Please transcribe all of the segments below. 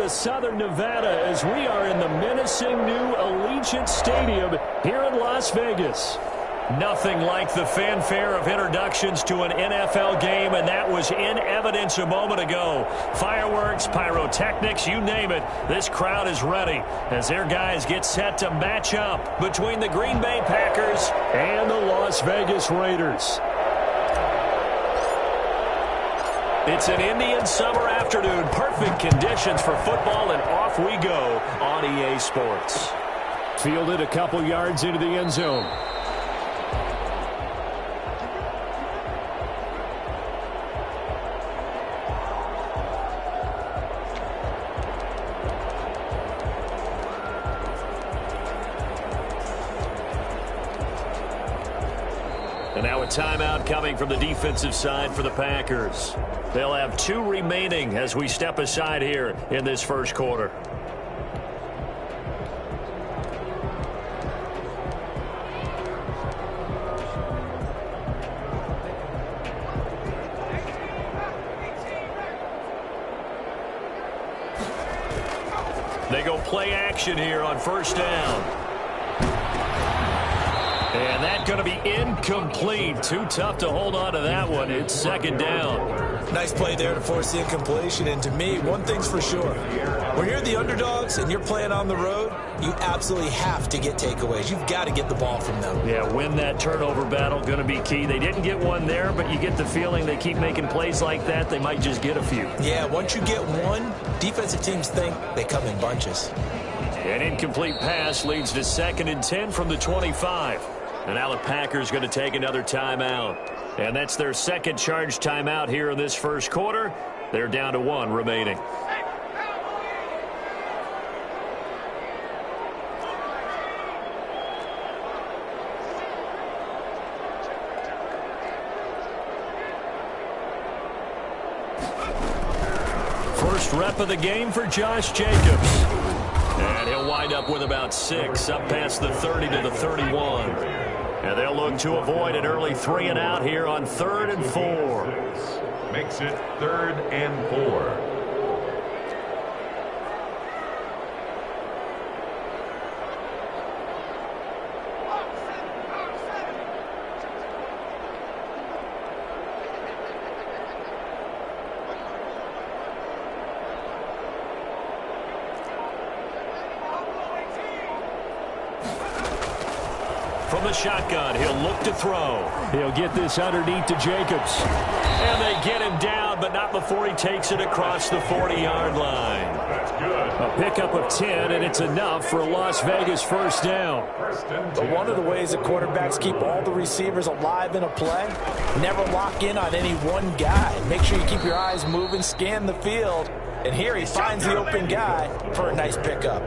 Southern Nevada as we are in the menacing new Allegiant Stadium here in Las Vegas. Nothing like the fanfare of introductions to an NFL game, and that was in evidence a moment ago. Fireworks, pyrotechnics, you name it. This crowd is ready as their guys get set to match up between the Green Bay Packers and the Las Vegas Raiders. It's an Indian summer afternoon. Perfect conditions for football, and off we go on EA Sports. Fielded a couple yards into the end zone. And now a timeout coming from the defensive side for the Packers. They'll have 2 remaining as we step aside here in this first quarter. They go play action here on first down. And that's going to be incomplete. Too tough to hold on to that one. It's second down. Nice play there to force the incompletion. And to me, one thing's for sure. When you're the underdogs and you're playing on the road, you absolutely have to get takeaways. You've got to get the ball from them. Yeah, win that turnover battle. Going to be key. They didn't get one there, but you get the feeling they keep making plays like that. They might just get a few. Yeah, once you get one, defensive teams think they come in bunches. An incomplete pass leads to 2nd and 10 from the 25. And now the Packers going to take another timeout. And that's their second charge timeout here in this first quarter. They're down to 1 remaining. First rep of the game for Josh Jacobs. And he'll wind up with about 6, up past the 30 to the 31. And they'll look to avoid an early 3 and out here on 3rd and 4. Makes it 3rd and 4. From the shotgun, he'll look to throw. He'll get this underneath to Jacobs. And they get him down, but not before he takes it across the 40-yard line. That's good. A pickup of 10, and it's enough for a Las Vegas first down. But one of the ways that quarterbacks keep all the receivers alive in a play, never lock in on any one guy. Make sure you keep your eyes moving, scan the field. And here he finds the open guy for a nice pickup.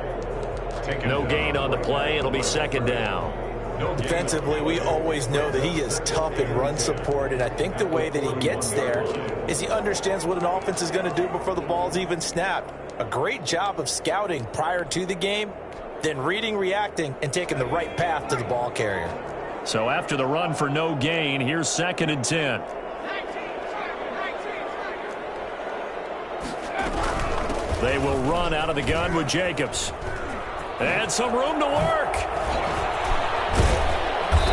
No gain on the play. It'll be 2nd down. Defensively, we always know that he is tough in run support, and I think the way that he gets there is he understands what an offense is going to do before the ball's even snapped. A great job of scouting prior to the game, then reading, reacting, and taking the right path to the ball carrier. So after the run for no gain, here's 2nd and 10. They will run out of the gun with Jacobs. And some room to work.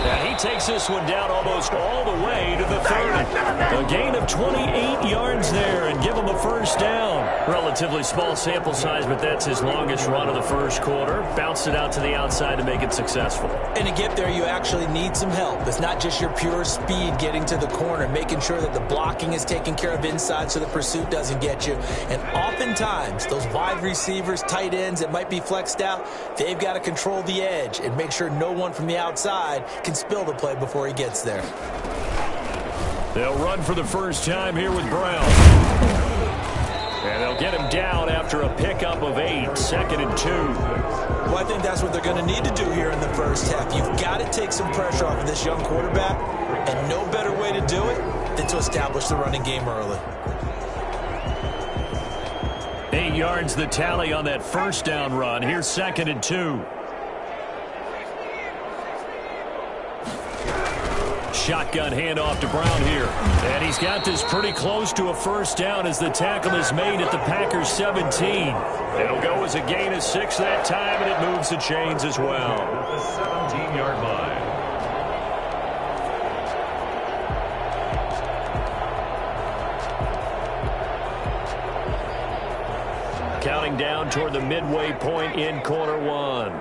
And he takes this one down almost all the way to the 30. A gain of 28 yards there and give him a first down. Relatively small sample size, but that's his longest run of the first quarter. Bounced it out to the outside to make it successful. And to get there, you actually need some help. It's not just your pure speed getting to the corner, making sure that the blocking is taken care of inside so the pursuit doesn't get you. And oftentimes, those wide receivers, tight ends that might be flexed out, they've got to control the edge and make sure no one from the outside can spill the play before he gets there. They'll run for the first time here with Brown. And they'll get him down after a pickup of 8, 2nd and 2. Well, I think that's what they're going to need to do here in the first half. You've got to take some pressure off of this young quarterback, and no better way to do it than to establish the running game early. 8 yards the tally on that first down run. Here's 2nd and 2. shotgun handoff to Brown here. And he's got this pretty close to a first down as the tackle is made at the Packers 17. It'll go as a gain of 6 that time, and it moves the chains as well. The 17-yard line. Counting down toward the midway point in quarter one.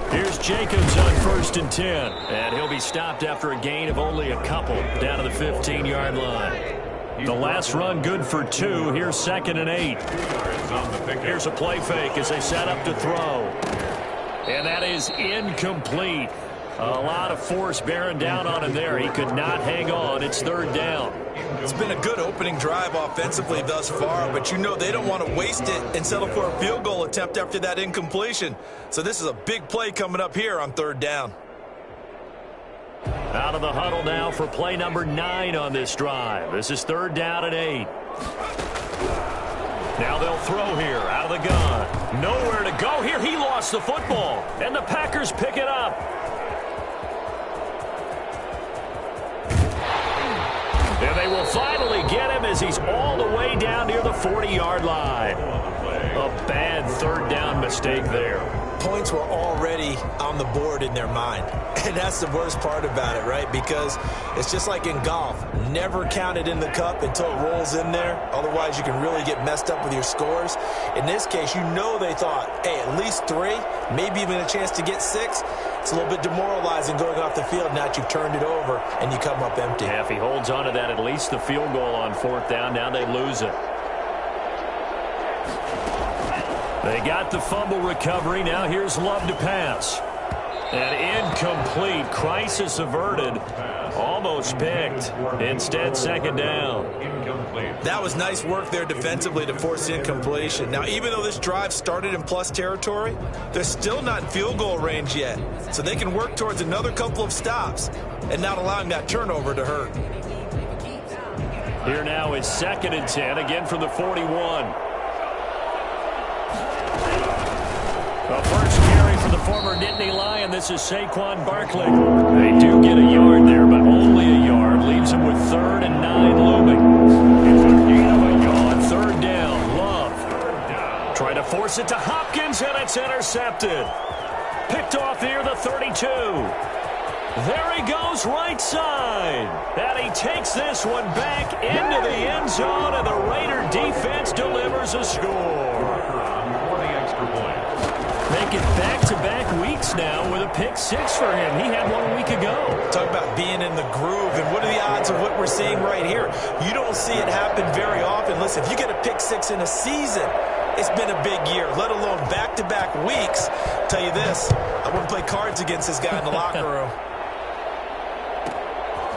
Here's Jacobs on 1st and 10. And he'll be stopped after a gain of only a couple down to the 15-yard line. The last run good for 2. Here's 2nd and 8. Here's a play fake as they set up to throw. And that is incomplete. A lot of force bearing down on him there. He could not hang on. It's 3rd down. It's been a good opening drive offensively thus far, but you know they don't want to waste it and settle for a field goal attempt after that incompletion. So this is a big play coming up here on 3rd down. Out of the huddle now for play number 9 on this drive. This is 3rd down and 8. Now they'll throw here out of the gun. Nowhere to go here. He lost the football, and the Packers pick it up. And they will finally get him as he's all the way down near the 40-yard line. A bad 3rd down mistake there. Points were already on the board in their mind. And that's the worst part about it, right? Because it's just like in golf. Never count it in the cup until it rolls in there. Otherwise, you can really get messed up with your scores. In this case, you know they thought, hey, at least 3, maybe even a chance to get 6. It's a little bit demoralizing going off the field now that you've turned it over and you come up empty. Yeah, if he holds on to that, at least the field goal on 4th down. Now they lose it. They got the fumble recovery. Now here's Love to pass. And incomplete. Crisis averted. Almost picked. Instead, 2nd down. That was nice work there defensively to force incompletion. Now, even though this drive started in plus territory, they're still not in field goal range yet. So they can work towards another couple of stops and not allowing that turnover to hurt. Here now is 2nd and 10, again from the 41. The first carry for the former Nittany Lion. This is Saquon Barkley. They do get a yard there, but only a yard. Leaves him with 3rd and 9 looming. It's a gain of a yard. 3rd down. Love. Trying to force it to Hopkins, and it's intercepted. Picked off near the 32. There he goes right side. And he takes this one back into the end zone, and the Raider defense delivers a score. Make it back-to-back weeks now with a pick 6 for him. He had 1 week ago. Talk about being in the groove, and what are the odds of what we're seeing right here? You don't see it happen very often. Listen, if you get a pick 6 in a season, it's been a big year, let alone back-to-back weeks. I'll tell you this, I wouldn't play cards against this guy in the locker room.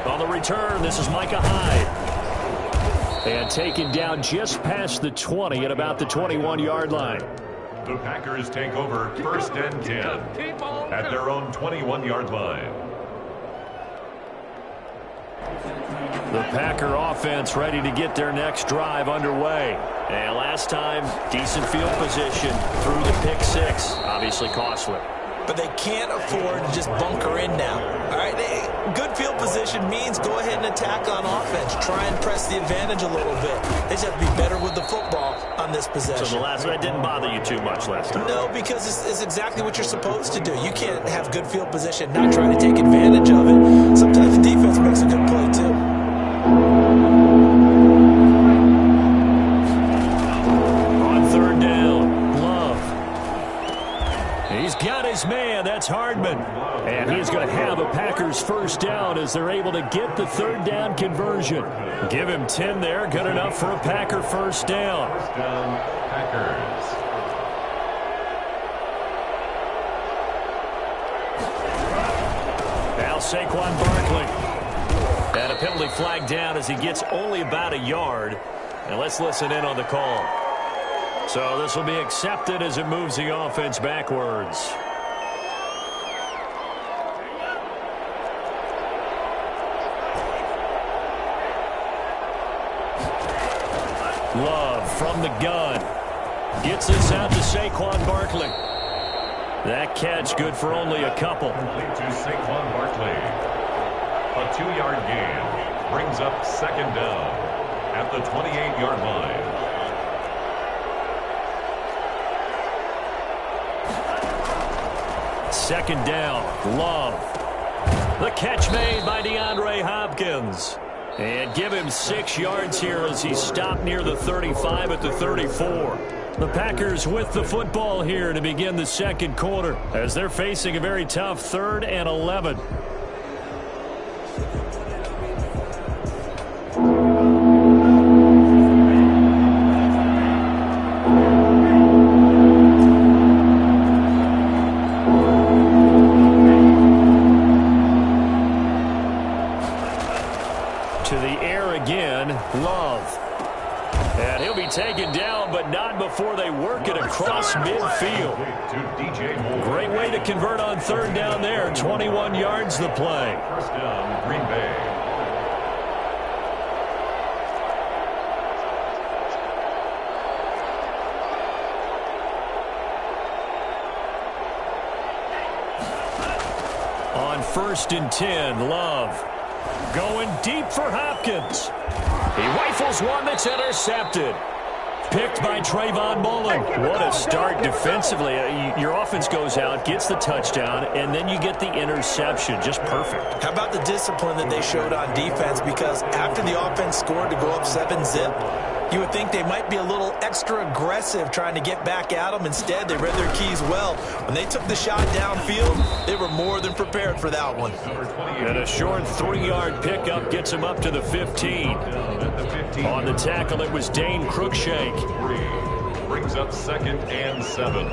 On the return, this is Micah Hyde. And taken down just past the 20 at about the 21-yard line. The Packers take over 1st and 10 at their own 21-yard line. The Packer offense ready to get their next drive underway. And last time, decent field position through the pick 6. Obviously costly. But they can't afford to just bunker in now. All right, good field position means go ahead and attack on offense. Try and press the advantage a little bit. They just have to be better with the football on this possession. So the last one didn't bother you too much last time? No, because it's exactly what you're supposed to do. You can't have good field position, not try to take advantage of it. Sometimes the defense makes a good play, too. On 3rd down, Love. He's got his man. That's Hardman. And he's going to have a Packers 1st down as they're able to get the 3rd down conversion. Give him 10 there. Good enough for a Packer 1st down. 1st down, Packers. Now Saquon Barkley. And a penalty flag down as he gets only about a yard. And let's listen in on the call. So this will be accepted as it moves the offense backwards. Love from the gun. Gets this out to Saquon Barkley. That catch good for only a couple. Complete to Saquon Barkley. A 2-yard gain brings up second down at the 28-yard line. Second down, Love. The catch made by DeAndre Hopkins. And give him 6 yards here as he stopped near the 35 at the 34. The Packers with the football here to begin the second quarter as they're facing a very tough 3rd and 11. To the air again, Love. And he'll be taken down, but not before they work it across midfield. Great way to convert on 3rd down there. 21 yards the play. First down, Green Bay. On 1st and 10, Love. Going deep for Hopkins. He rifles one that's intercepted. Picked by Trayvon Mullen. What a start defensively. Your offense goes out, gets the touchdown, and then you get the interception. Just perfect. How about the discipline that they showed on defense? Because after the offense scored to go up 7-zip, you would think they might be a little extra aggressive trying to get back at them. Instead, they read their keys well. When they took the shot downfield, they were more than prepared for that one. And a short 3-yard pickup gets him up to the 15. On the tackle, it was Dane Cruikshank. Brings up 2nd and 7.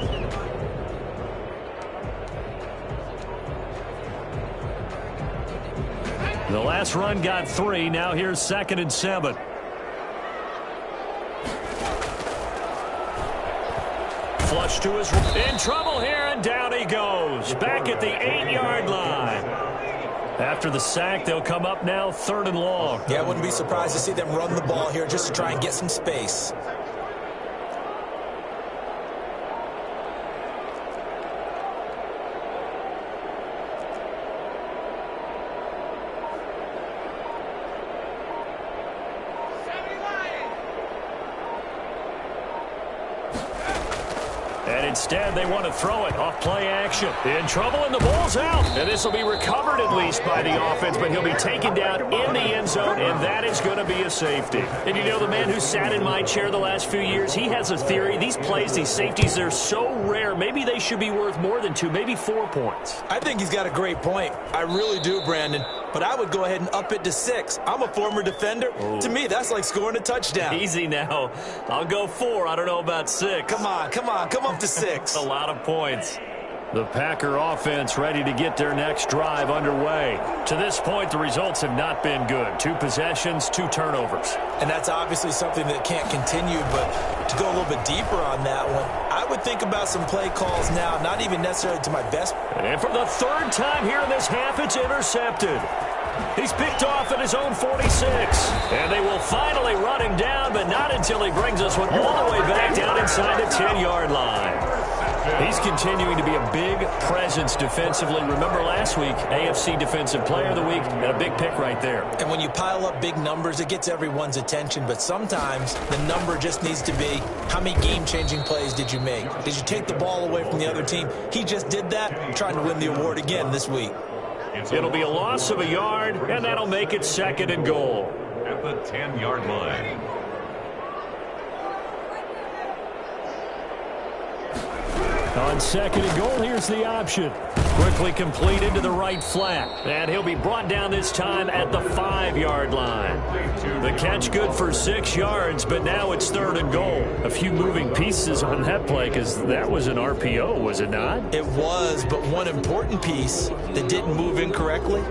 The last run got 3. Now here's 2nd and 7. Flush to his in trouble here, and down he goes. Back at the 8-yard line. After the sack, they'll come up now 3rd and long. Yeah, I wouldn't be surprised to see them run the ball here just to try and get some space. And instead, they want to throw it off play action. In trouble, and the ball's out. And this will be recovered at least by the offense, but he'll be taken down in the end zone, and that is going to be a safety. And you know, the man who sat in my chair the last few years, he has a theory. These plays, these safeties, they're so rare. Maybe they should be worth more than 2, maybe 4 points. I think he's got a great point. I really do, Brandon. But I would go ahead and up it to 6. I'm a former defender. Oh. To me, that's like scoring a touchdown. Easy now. I'll go 4. I don't know about 6. Come on, come on. Come up to 6. A lot of points. The Packer offense ready to get their next drive underway. To this point, the results have not been good. 2 possessions, 2 turnovers. And that's obviously something that can't continue, but to go a little bit deeper on that one, I would think about some play calls now, not even necessarily to my best. And for the 3rd time here in this half, it's intercepted. He's picked off at his own 46. And they will finally run him down, but not until he brings us one all the way back down inside the 10-yard line. He's continuing to be a big presence defensively. Remember last week, AFC Defensive Player of the Week, and a big pick right there. And when you pile up big numbers, it gets everyone's attention. But sometimes the number just needs to be, how many game-changing plays did you make? Did you take the ball away from the other team? He just did that, trying to win the award again this week. It'll be a loss of a yard, and that'll make it 2nd and goal. At the 10-yard line. On 2nd and goal, here's the option. Quickly completed to the right flat. And he'll be brought down this time at the 5-yard line. The catch good for 6 yards, but now it's 3rd and goal. A few moving pieces on that play because that was an RPO, was it not? It was, but one important piece that didn't move incorrectly,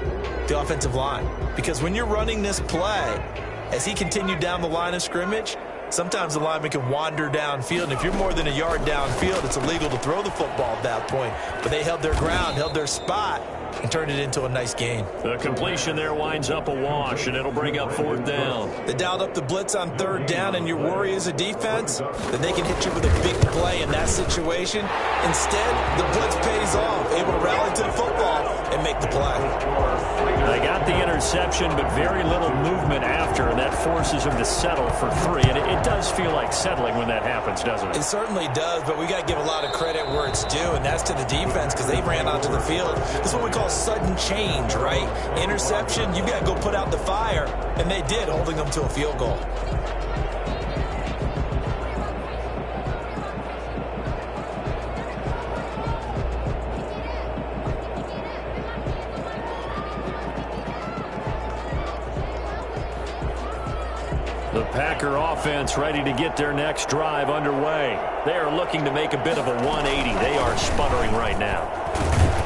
the offensive line. Because when you're running this play, as he continued down the line of scrimmage, sometimes the lineman can wander downfield, and if you're more than a yard downfield, it's illegal to throw the football at that point. But they held their ground, held their spot, and turned it into a nice gain. The completion there winds up a wash, and it'll bring up 4th down. They dialed up the blitz on 3rd down, and your worry as a defense that they can hit you with a big play in that situation. Instead, the blitz pays off, able to rally to the football and make the play. They got the interception, but very little movement after, and that forces them to settle for 3. And it does feel like settling when that happens, doesn't it? It certainly does, but we got to give a lot of credit where it's due, and that's to the defense because they ran onto the field. This is what we call sudden change, right? Interception, you've got to go put out the fire, and they did, holding them to a field goal. The Packer offense ready to get their next drive underway. They are looking to make a bit of a 180. They are sputtering right now.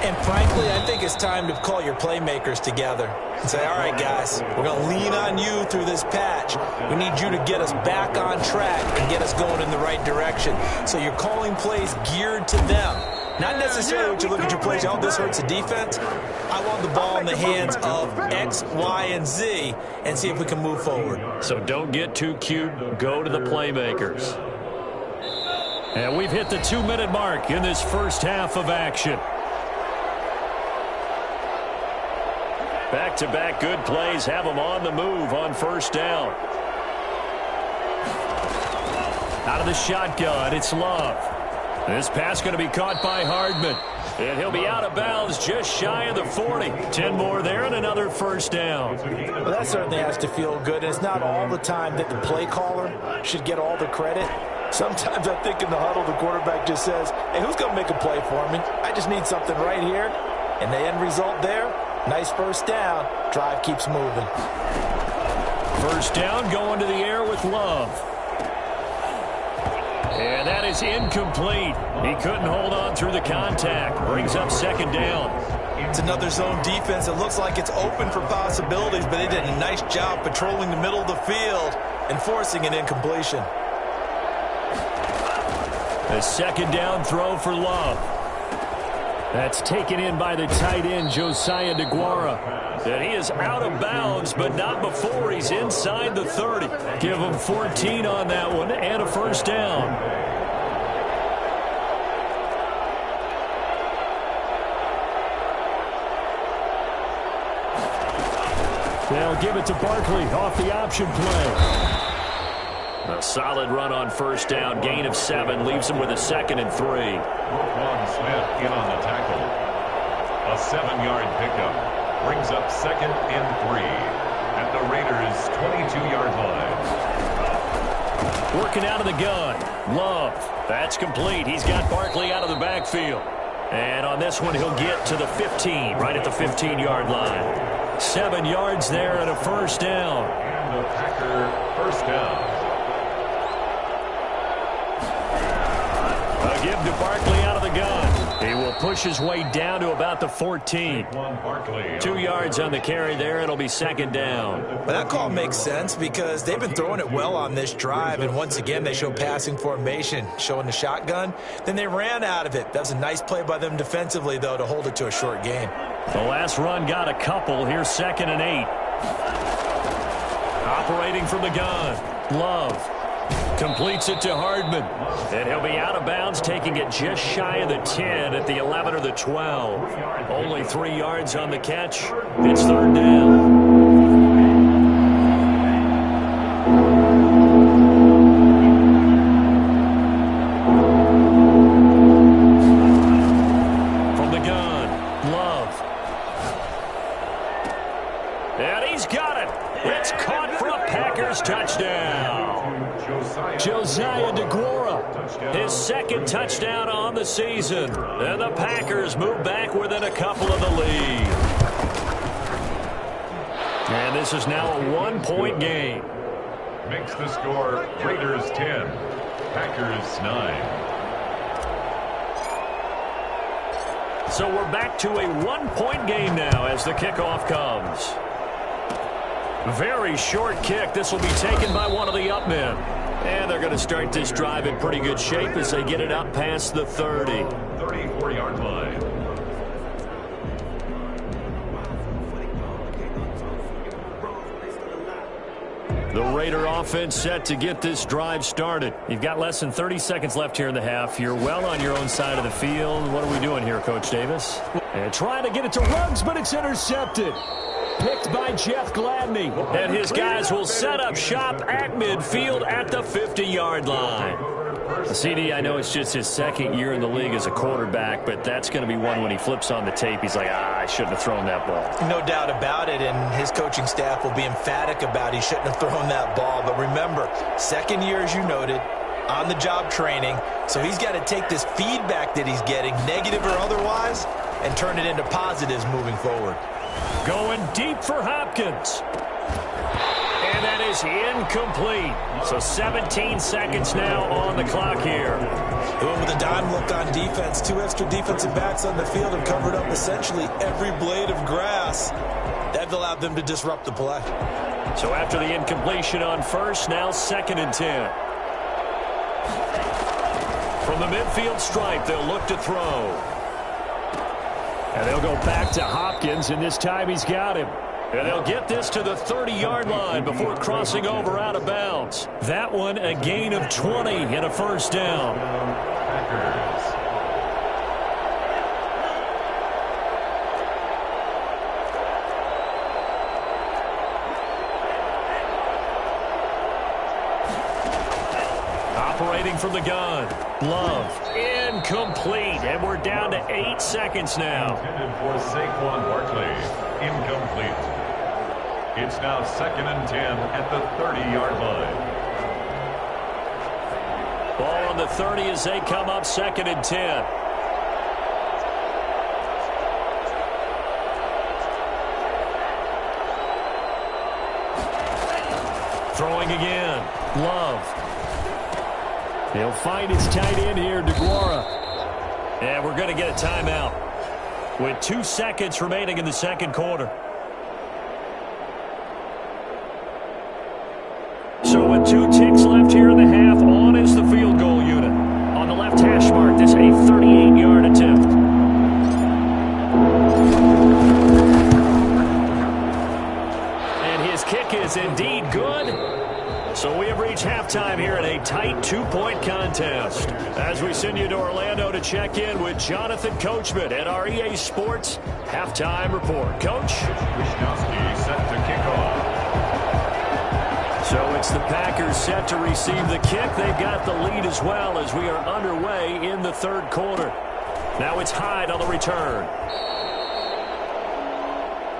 And frankly, I think it's time to call your playmakers together and say, all right, guys, we're going to lean on you through this patch. We need you to get us back on track and get us going in the right direction. So you're calling plays geared to them. Not necessarily when you look at your plays, oh, this hurts the defense. I want the ball in the hands of X, Y, and Z and see if we can move forward. So don't get too cute. Go to the playmakers. And we've hit the 2-minute mark in this first half of action. Back-to-back good plays have them on the move on 1st down. Out of the shotgun, it's Love. This pass going to be caught by Hardman. And he'll be out of bounds just shy of the 40. 10 more there and another 1st down. Well, that certainly has to feel good. It's not all the time that the play caller should get all the credit. Sometimes I think in the huddle, the quarterback just says, hey, who's going to make a play for me? I just need something right here. And the end result there, nice 1st down. Drive keeps moving. 1st down going to the air with Love. And that is incomplete. He couldn't hold on through the contact. Brings up 2nd down. It's another zone defense. It looks like it's open for possibilities, but they did a nice job patrolling the middle of the field and forcing an incompletion. A 2nd down throw for Love. That's taken in by the tight end, Josiah DeGuara. And he is out of bounds, but not before he's inside the 30. Give him 14 on that one and a 1st down. They'll give it to Barkley off the option play. A solid run on 1st down. Gain of 7 leaves him with a 2nd and 3. Roquan Smith in on the tackle. A 7-yard pickup. Brings up 2nd and 3 at the Raiders' 22-yard line. Working out of the gun. Love. That's complete. He's got Barkley out of the backfield. And on this one, he'll get to the 15, right at the 15-yard line. 7 yards there and a 1st down. And the Packer 1st down. A give to Barkley out of the gun. He will push his way down to about the 14. 2 yards on the carry there. It'll be 2nd down. But that call makes sense because they've been throwing it well on this drive, and once again they show passing formation, showing the shotgun. Then they ran out of it. That was a nice play by them defensively, though, to hold it to a short game. The last run got a couple. Here's 2nd and 8. Operating from the gun. Love. Completes it to Hardman. And he'll be out of bounds, taking it just shy of the 10 at the 11 or the 12. Only 3 yards on the catch. It's 3rd down. From the gun, Love. And he's got it. It's caught for a Packers touchdown. Josiah DeGuara, his 2nd touchdown on the season. And the Packers move back within a couple of the lead. And this is now a 1-point game. Makes the score Raiders 10, Packers 9. So we're back to a 1-point game now as the kickoff comes. Very short kick. This will be taken by one of the up men. And they're going to start this drive in pretty good shape as they get it up past the 30. 34-yard line. The Raider offense set to get this drive started. You've got less than 30 seconds left here in the half. You're well on your own side of the field. What are we doing here, Coach Davis? And trying to get it to Ruggs, but it's intercepted. Picked by Jeff Gladney. And his guys will set up shop at midfield at the 50-yard line. CD, I know it's just his second year in the league as a quarterback, but that's going to be one when he flips on the tape. He's like, I shouldn't have thrown that ball. No doubt about it, and his coaching staff will be emphatic about he shouldn't have thrown that ball. But remember, second year, as you noted, on-the-job training, so he's got to take this feedback that he's getting, negative or otherwise, and turn it into positives moving forward. Going deep for Hopkins. And that is incomplete. So 17 seconds now on the clock here. Going with a dime look on defense. 2 extra defensive backs on the field have covered up essentially every blade of grass. That allowed them to disrupt the play. So after the incompletion on first, now 2nd and 10. From the midfield stripe, they'll look to throw. And they'll go back to Hopkins, and this time he's got him. And they'll get this to the 30-yard line before crossing over out of bounds. That one a gain of 20 and a first down. Packers. Operating from the gun. Love. Incomplete. And we're down to 8 seconds now. Intended for Saquon Barkley. Incomplete. It's now 2nd and 10 at the 30-yard line. Ball on the 30 as they come up 2nd and 10. Throwing again. Love. He'll find his tight end here, DeGuara. And we're going to get a timeout with 2 seconds remaining in the second quarter. So with 2 ticks left here in the half, on is the field goal unit. On the left hash mark, this a 38-yard attempt. And his kick is indeed good. So we have reached halftime here in a tight 2-point contest. As we send you to Orlando to check in with Jonathan Coachman at our EA Sports Halftime Report. Coach? Wisnowski set to kick off. So it's the Packers set to receive the kick. They've got the lead as well as we are underway in the third quarter. Now it's Hyde on the return.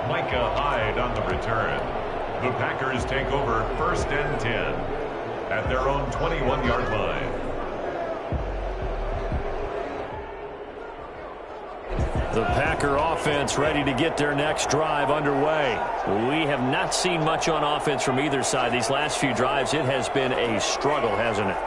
Micah Hyde on the return. The Packers take over 1st and 10 at their own 21-yard line. The Packer offense ready to get their next drive underway. We have not seen much on offense from either side. These last few drives, it has been a struggle, hasn't it?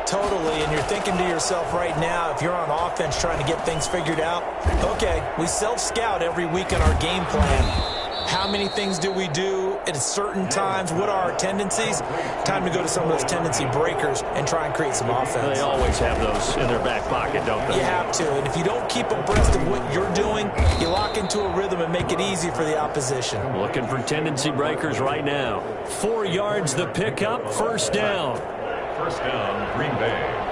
Totally, and you're thinking to yourself right now, if you're on offense trying to get things figured out, okay, we self-scout every week on our game plan. How many things do we do at certain times? What are our tendencies? Time to go to some of those tendency breakers and try and create some offense. They always have those in their back pocket, don't they? You have to, and if you don't keep abreast of what you're doing, you lock into a rhythm and make it easy for the opposition. Looking for tendency breakers right now. 4 yards the pickup, 1st down. 1st down, Green Bay.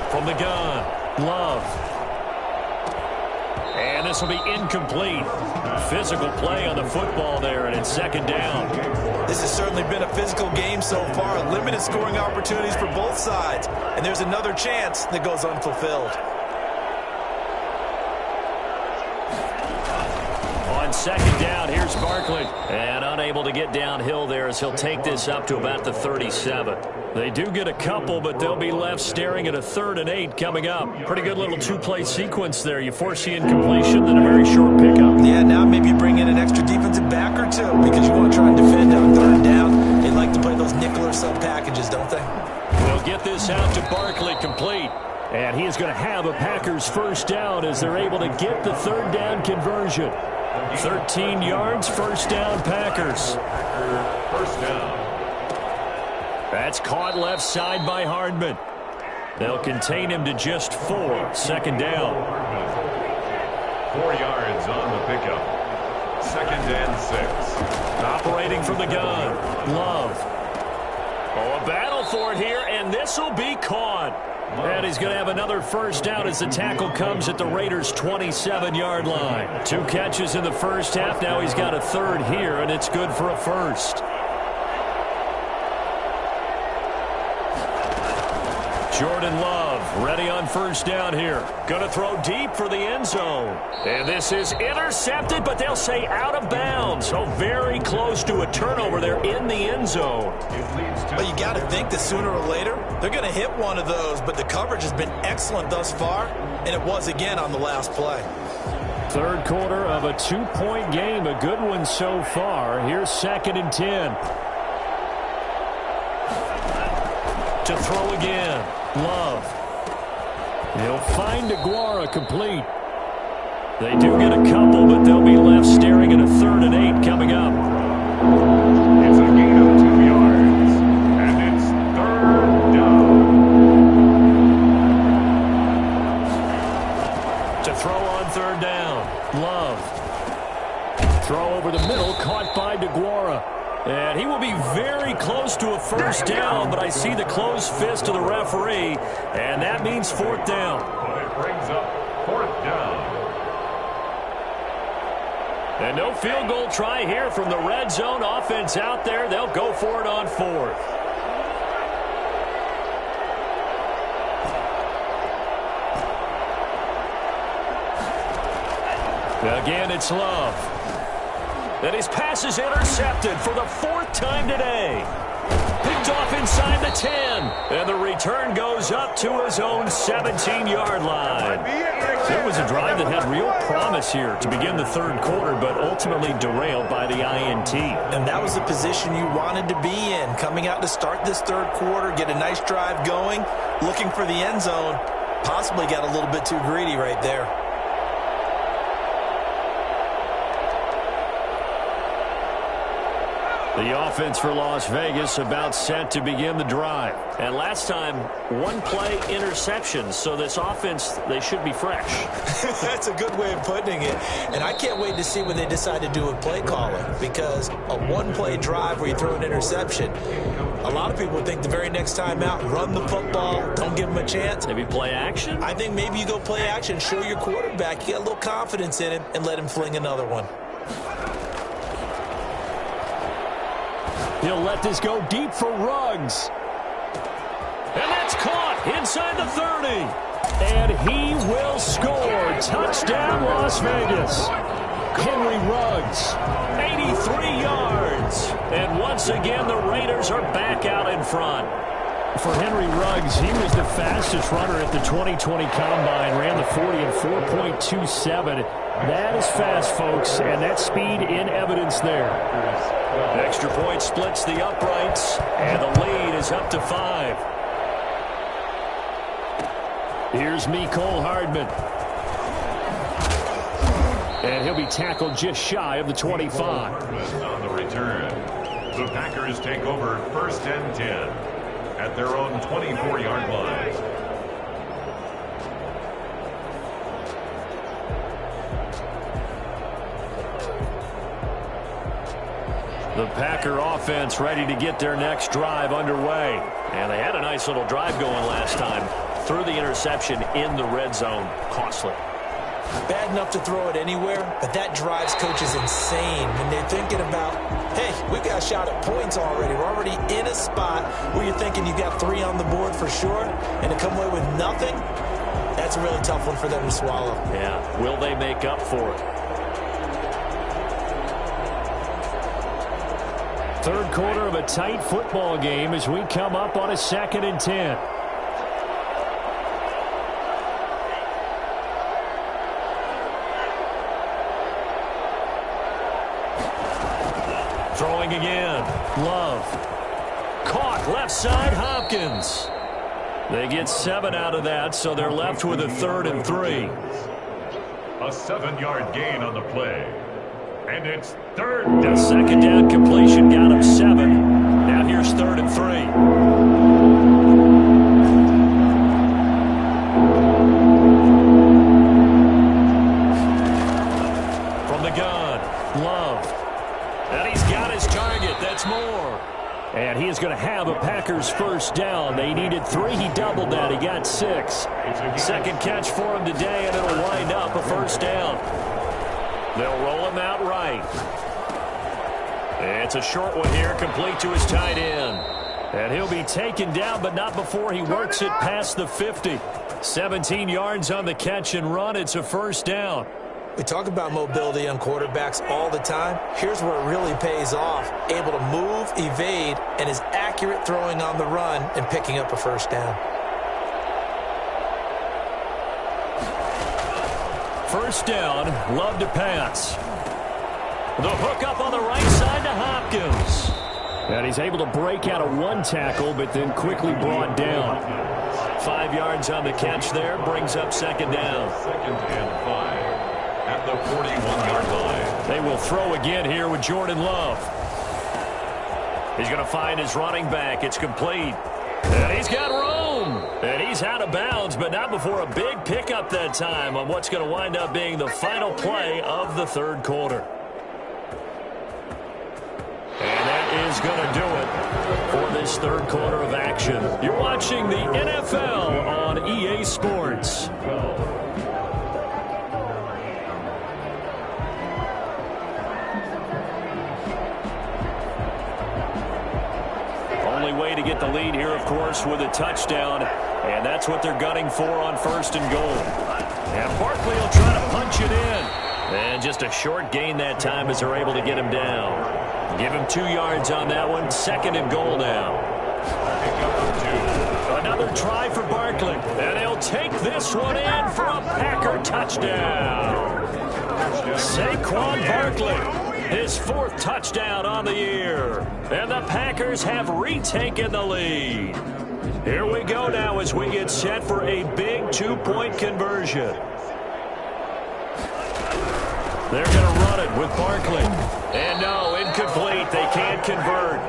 From the gun, Love. And this will be incomplete. Physical play on the football there, and it's 2nd down. This has certainly been a physical game so far. Limited scoring opportunities for both sides. And there's another chance that goes unfulfilled. On 2nd down, here's Barkley. And unable to get downhill there as he'll take this up to about the 37. They do get a couple, but they'll be left staring at a 3rd and 8 coming up. Pretty good little 2-play sequence there. You force the incompletion, then a very short pickup. Yeah, now maybe you bring in an extra defensive back or two because you want to try and defend on 3rd and down. They like to play those nickel or sub packages, don't they? They'll get this out to Barkley complete. And he is going to have a Packers 1st down as they're able to get the 3rd down conversion. 13 yards, 1st down Packers. 1st down. That's caught left side by Hardman. They'll contain him to just 4. Second down. 4 yards on the pickup. Second and 6. Operating from the gun. Love. Oh, a battle for it here, and this will be caught. And he's going to have another first down as the tackle comes at the Raiders' 27-yard line. 2 catches in the first half. Now he's got a third here, and it's good for a first. Jordan Love ready on first down here. Going to throw deep for the end zone. And this is intercepted, but they'll say out of bounds. So very close to a turnover there in the end zone. But you got to think that sooner or later they're going to hit one of those. But the coverage has been excellent thus far, and it was again on the last play. Third quarter of a 2-point game. A good one so far. Here's second and 10. To throw again. Love. He'll find DeGuara complete. They do get a couple, but they'll be left staring at a 3rd and 8 coming up. It's a gain of 2 yards, and it's 3rd down. To throw on 3rd down. Love. Throw over the middle, caught by DeGuara. And he will be very close to a first down, but I see the closed fist of the referee, and that means 4th down. But it brings up 4th down. And no field goal try here from the red zone. Offense out there. They'll go for it on 4th. Again, it's Love. And his pass is intercepted for the 4th time today. Picked off inside the 10. And the return goes up to his own 17-yard line. It was a drive that had real promise here to begin the 3rd quarter, but ultimately derailed by the INT. And that was the position you wanted to be in. Coming out to start this 3rd quarter, get a nice drive going, looking for the end zone. Possibly got a little bit too greedy right there. The offense for Las Vegas about set to begin the drive. And last time, 1-play interception. So this offense, they should be fresh. That's a good way of putting it. And I can't wait to see what they decide to do with play calling. Because a 1-play drive where you throw an interception, a lot of people think the very next time out, run the football, don't give them a chance. Maybe play action? I think maybe you go play action, show your quarterback you got a little confidence in him, and let him fling another one. He'll let this go deep for Ruggs. And that's caught inside the 30. And he will score. Touchdown, Las Vegas. Henry Ruggs. 83 yards. And once again, the Raiders are back out in front. For Henry Ruggs, he was the fastest runner at the 2020 Combine. Ran the 40 in 4.27. That is fast, folks, and that speed in evidence there. Extra point splits the uprights, and the lead is up to 5. Here's Mecole Hardman. And he'll be tackled just shy of the 25. On the return, the Packers take over 1st and 10 at their own 24-yard line. The Packer offense ready to get their next drive underway. And they had a nice little drive going last time. Threw the interception in the red zone. Costly. Bad enough to throw it anywhere, but that drives coaches insane when they're thinking about, hey, we've got a shot at points already. We're already in a spot where you're thinking you got 3 on the board for sure, and to come away with nothing, that's a really tough one for them to swallow. Yeah, will they make up for it? Third quarter of a tight football game as we come up on a 2nd and 10. Throwing again. Love. Caught left side, Hopkins. They get 7 out of that, so they're left with a 3rd and 3. A 7-yard gain on the play. And it's 3rd The down. second down completion got him 7. Now here's 3rd and 3. first down. They needed 3. He doubled that. He got 6. Second catch for him today, and it'll wind up a first down. They'll roll him out right. It's a short one here, complete to his tight end. And he'll be taken down, but not before he works it past the 50. 17 yards on the catch and run. It's a first down. We talk about mobility on quarterbacks all the time. Here's where it really pays off. Able to move, evade, and is accurate throwing on the run and picking up a first down. First down, Love to pass. The hook up on the right side to Hopkins. And he's able to break out of one tackle, but then quickly brought down. 5 yards on the catch there, brings up second down. Second and 5 at the 41-yard line. They will throw again here with Jordan Love. He's going to find his running back. It's complete. And he's got room. And he's out of bounds, but not before a big pickup that time on what's going to wind up being the final play of the third quarter. And that is going to do it for this third quarter of action. You're watching the NFL on EA Sports. Only way to get the lead here, of course, with a touchdown. And that's what they're gunning for on first and goal. And Barkley will try to punch it in. And just a short gain that time as they're able to get him down. Give him 2 yards on that one. Second and goal now. Another try for Barkley. And they'll take this one in for a Packer touchdown. Saquon Barkley, his 4th touchdown on the year. And the Packers have retaken the lead. Here we go now as we get set for a big 2-point conversion. They're going to run it with Barkley. And no, incomplete. They can't convert.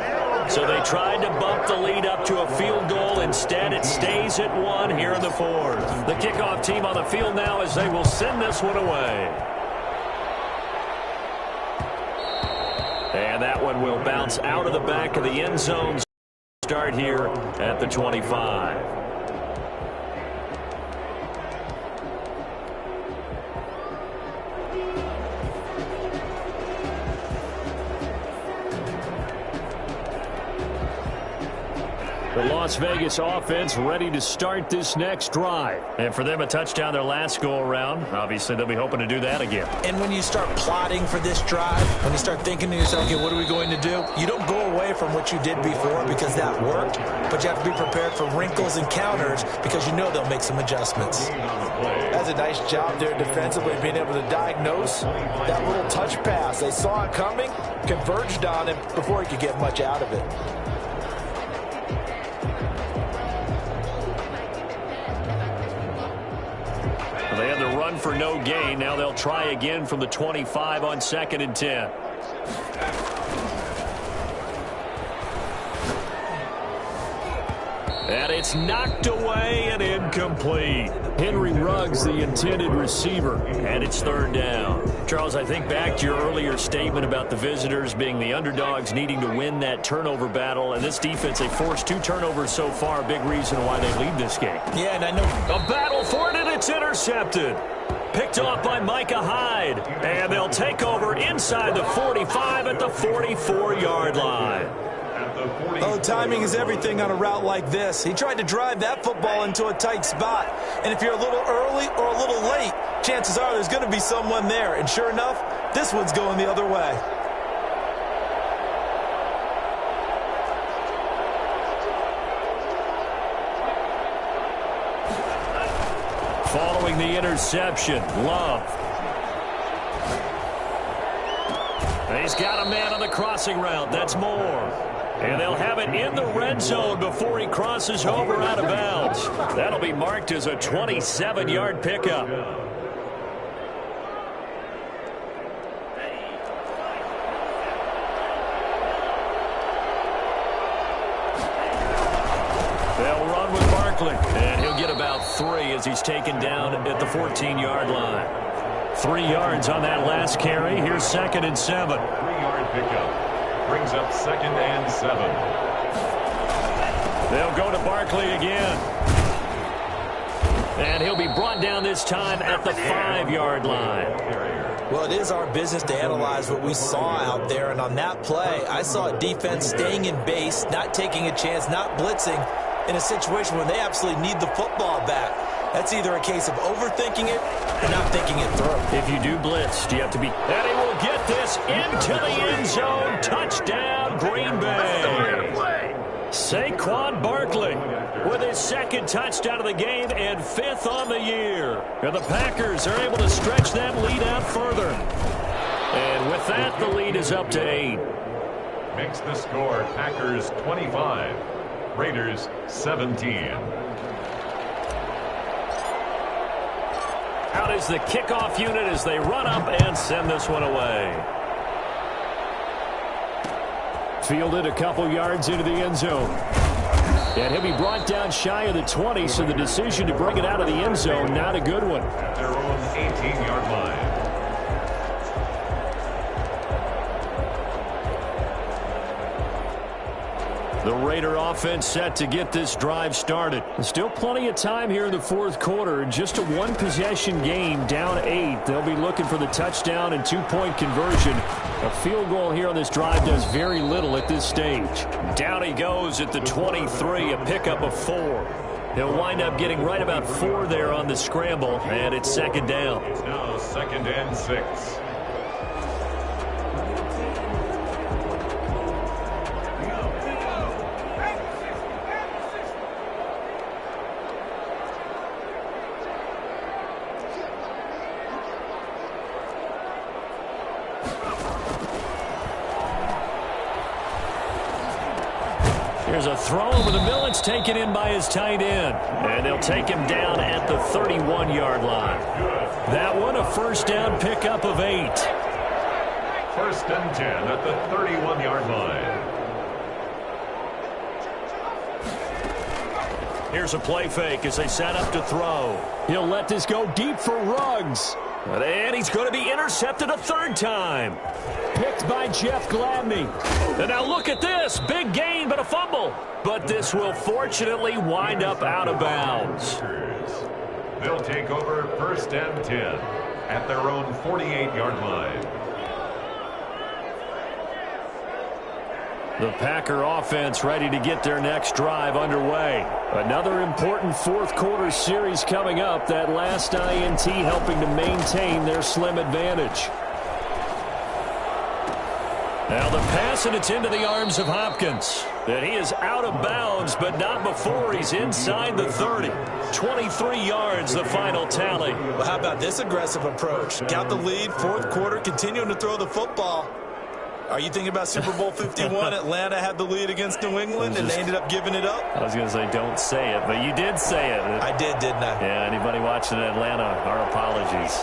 So they tried to bump the lead up to a field goal. Instead, it stays at 1 here in the 4th. The kickoff team on the field now as they will send this one away. And that one will bounce out of the back of the end zone. Start here at the 25. The Las Vegas offense ready to start this next drive. And for them, a touchdown their last go-around. Obviously, they'll be hoping to do that again. And when you start plotting for this drive, when you start thinking to yourself, okay, what are we going to do? You don't go away from what you did before because that worked, but you have to be prepared for wrinkles and counters because you know they'll make some adjustments. That's a nice job there defensively, being able to diagnose that little touch pass. They saw it coming, converged on him before he could get much out of it. They had the run for no gain. Now they'll try again from the 25 on 2nd and 10. And it's knocked away and incomplete. Henry Ruggs, the intended receiver, and it's 3rd down. Charles, I think back to your earlier statement about the visitors being the underdogs needing to win that turnover battle. And this defense, they forced 2 turnovers so far, a big reason why they lead this game. Yeah, and I know a battle for it, and it's intercepted. Picked off by Micah Hyde. And they'll take over inside the 45 at the 44-yard line. Oh, timing is everything on a route like this. He tried to drive that football into a tight spot. And if you're a little early or a little late, chances are there's going to be someone there. And sure enough, this one's going the other way. Following the interception, Love. He's got a man on the crossing route. That's Moore. And they'll have it in the red zone before he crosses over out of bounds. That'll be marked as a 27-yard pickup. They'll run with Barkley. And he'll get about 3 as he's taken down at the 14-yard line. 3 yards on that last carry. Here's 2nd and 7. 3-yard pickup. Brings up 2nd and 7. They'll go to Barkley again. And he'll be brought down this time at the 5-yard line. Well, it is our business to analyze what we saw out there. And on that play, I saw a defense staying in base, not taking a chance, not blitzing in a situation where they absolutely need the football back. That's either a case of overthinking it or not thinking it through. If you do blitz, you have to be... And he will get this into the end zone. Touchdown, Green Bay. Saquon Barkley with his second touchdown of the game and 5th on the year. And the Packers are able to stretch that lead out further. And with that, the lead is up to 8. Makes the score Packers 25, Raiders 17. Out is the kickoff unit as they run up and send this one away. Fielded a couple yards into the end zone. And he'll be brought down shy of the 20, so the decision to bring it out of the end zone, not a good one. At their own 18-yard line. The Raider offense set to get this drive started. Still plenty of time here in the fourth quarter. Just a one-possession game, down 8. They'll be looking for the touchdown and 2-point conversion. A field goal here on this drive does very little at this stage. Down he goes at the 23, a pickup of 4. He'll wind up getting right about 4 there on the scramble, and it's second down. It's now 2nd and 6. Here's a throw over the middle. It's taken in by his tight end. And they'll take him down at the 31-yard line. That one a first down pickup of 8. 1st and 10 at the 31-yard line. Here's a play fake as they set up to throw. He'll let this go deep for Ruggs. And he's going to be intercepted a 3rd time. Picked by Jeff Gladney. And now look at this. Big gain, but a fumble. But this will fortunately wind up out of bounds. They'll take over 1st and 10 at their own 48-yard line. The Packer offense ready to get their next drive underway. Another important fourth quarter series coming up. That last INT helping to maintain their slim advantage. Now the pass, and it's into the arms of Hopkins. And he is out of bounds, but not before he's inside the 30. 23 yards, the final tally. Well, how about this aggressive approach? Got the lead, fourth quarter, continuing to throw the football. Are you thinking about Super Bowl 51? Atlanta had the lead against New England, and they ended up giving it up? I was going to say don't say it, but you did say it. I did, didn't I? Yeah, anybody watching Atlanta, our apologies.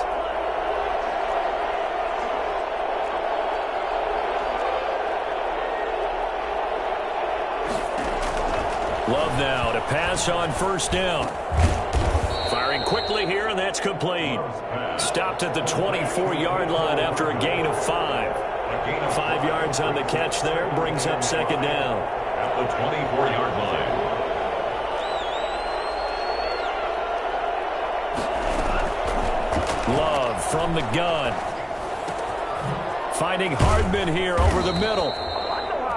Love now to pass on first down. Firing quickly here, and that's complete. Stopped at the 24-yard line after a gain of 5. 5 yards on the catch there, brings up second down. At the 24-yard line. Love from the gun. Finding Hardman here over the middle.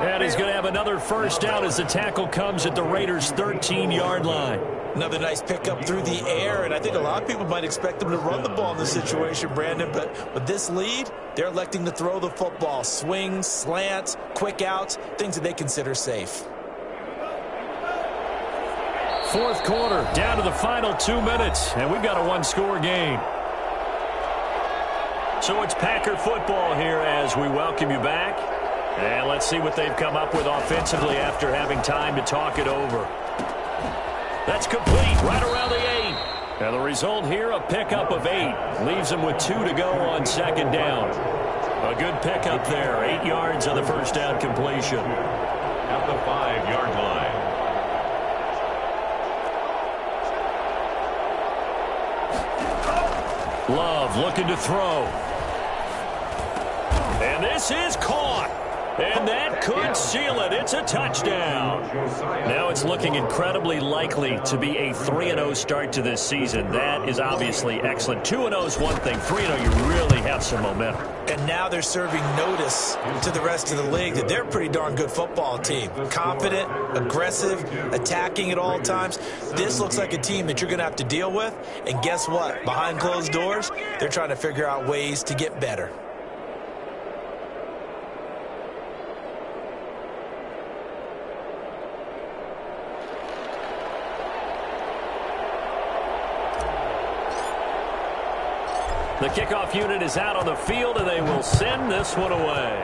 And he's going to have another first down as the tackle comes at the Raiders' 13-yard line. Another nice pickup through the air, and I think a lot of people might expect them to run the ball in this situation, Brandon, but with this lead, they're electing to throw the football. Swings, slants, quick outs, things that they consider safe. Fourth quarter, down to the final 2 minutes, and we've got a one-score game. So it's Packer football here as we welcome you back. And let's see what they've come up with offensively after having time to talk it over. That's complete, right around the 8. And the result here, a pickup of 8. Leaves them with 2 to go on second down. A good pickup there, 8 yards on the first down completion. At the 5-yard line. Love looking to throw. And this is caught. And that could seal it. It's a touchdown. Now it's looking incredibly likely to be a 3-0 start to this season. That is obviously excellent. 2-0 is one thing. 3-0, you really have some momentum. And now they're serving notice to the rest of the league that they're a pretty darn good football team. Confident, aggressive, attacking at all times. This looks like a team that you're going to have to deal with. And guess what? Behind closed doors, they're trying to figure out ways to get better. The kickoff unit is out on the field, and they will send this one away.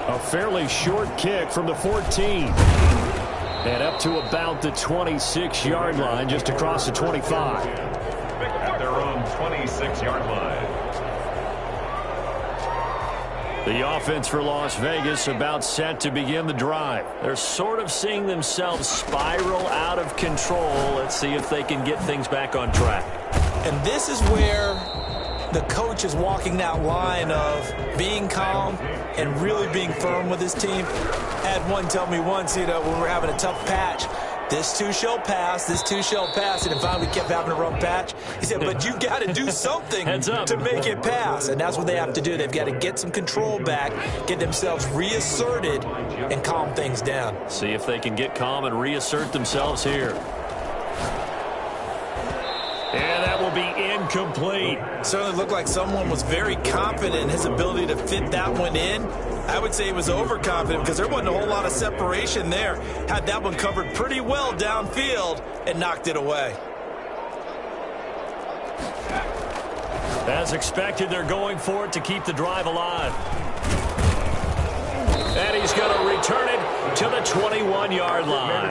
A fairly short kick from the 14. And up to about the 26-yard line, just across the 25. At their own 26-yard line. The offense for Las Vegas about set to begin the drive. They're sort of seeing themselves spiral out of control. Let's see if they can get things back on track. And this is where the coach is walking that line of being calm and really being firm with his team. I had one tell me once, when we're having a tough patch, this too shall pass, this too shall pass, and finally we kept having a rough patch. He said, but you've got to do something to make it pass, and that's what they have to do. They've got to get some control back, get themselves reasserted, and calm things down. See if they can get calm and reassert themselves here. And that will be incomplete. Certainly looked like someone was very confident in his ability to fit that one in. I would say he was overconfident because there wasn't a whole lot of separation there. Had that one covered pretty well downfield and knocked it away. As expected, they're going for it to keep the drive alive. And he's going to return it to the 21-yard line.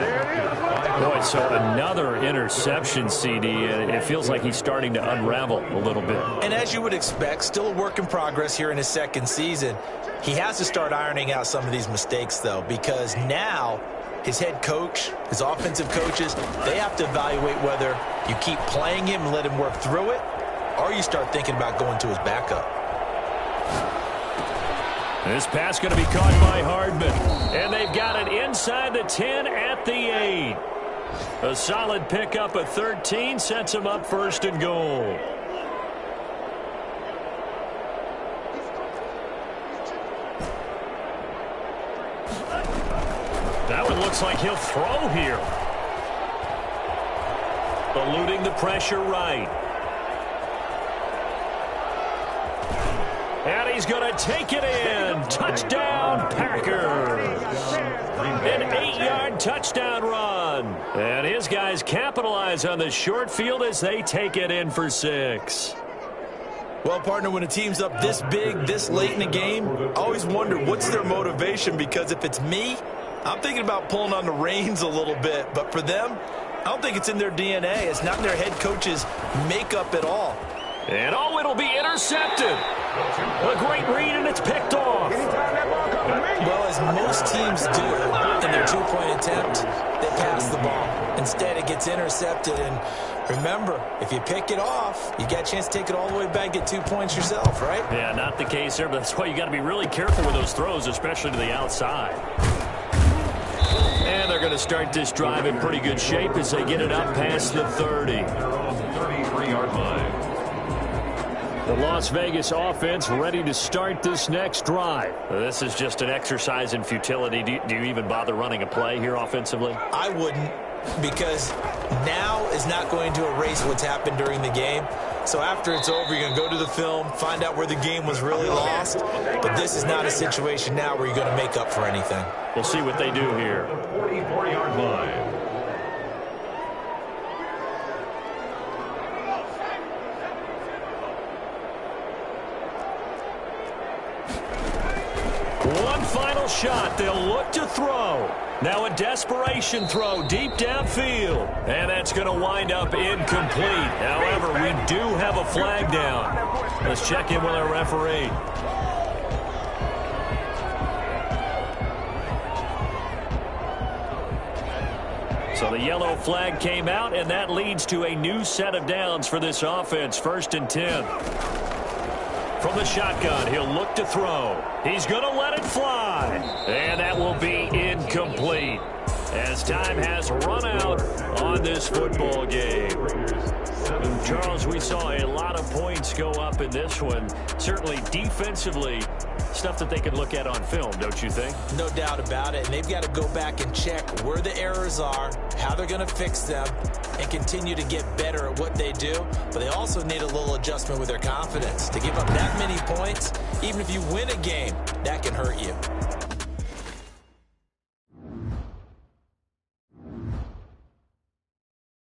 Boy, so another interception, CD. It feels like he's starting to unravel a little bit. And as you would expect, still a work in progress here in his second season. He has to start ironing out some of these mistakes, though, because now his head coach, his offensive coaches, they have to evaluate whether you keep playing him and let him work through it, or you start thinking about going to his backup. This pass going to be caught by Hardman. And they've got it inside the 10 at the 8. A solid pickup at 13 sets him up first and goal. That one looks like he'll throw here. Eluding the pressure right. And he's going to take it in. Touchdown, Packers. An 8-yard touchdown run. And his guys capitalize on the short field as they take it in for 6. Well, partner, when a team's up this big, this late in the game, I always wonder what's their motivation, because if it's me, I'm thinking about pulling on the reins a little bit. But for them, I don't think it's in their DNA. It's not in their head coach's makeup at all. And it'll be intercepted. A great read, and it's picked off. Well, as most teams do in their two-point attempt, they pass the ball. Instead, it gets intercepted. And remember, if you pick it off, you got a chance to take it all the way back, get 2 points yourself, right? Yeah, not the case there, but that's why you got to be really careful with those throws, especially to the outside. And they're going to start this drive in pretty good shape as they get it up past the 30. 33-yard line. The Las Vegas offense ready to start this next drive. This is just an exercise in futility. Do you even bother running a play here offensively? I wouldn't, because now is not going to erase what's happened during the game. So after it's over, you're going to go to the film, find out where the game was really lost. But this is not a situation now where you're going to make up for anything. We'll see what they do here. 44-yard line. One final shot. They'll look to throw. Now a desperation throw deep downfield. And that's going to wind up incomplete. However, we do have a flag down. Let's check in with our referee. So the yellow flag came out, and that leads to a new set of downs for this offense. 1st and 10. From the shotgun, he'll look to throw. He's going to let it fly. And that will be incomplete, as time has run out on this football game. Charles, we saw a lot of points go up in this one. Certainly defensively, stuff that they can look at on film, don't you think? No doubt about it. And they've got to go back and check where the errors are, how they're going to fix them, and continue to get better at what they do. But they also need a little adjustment with their confidence. To give up that many points, even if you win a game, that can hurt you.